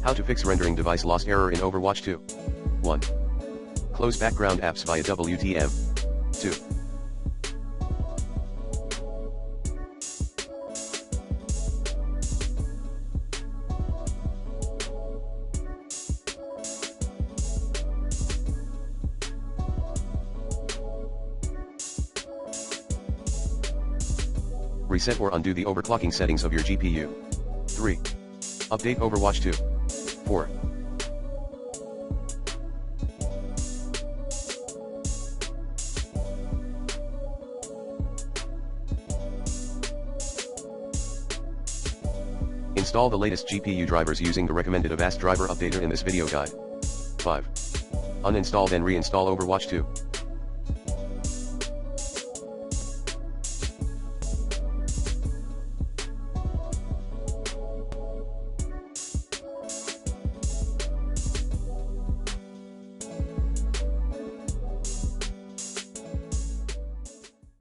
How to fix rendering device loss error in Overwatch 2. 1. Close background apps via WTM. 2. Reset or undo the overclocking settings of your GPU. 3. Update Overwatch 2. 4. Install the latest GPU drivers using the recommended Avast driver updater in this video guide. 5. Uninstall then reinstall Overwatch 2.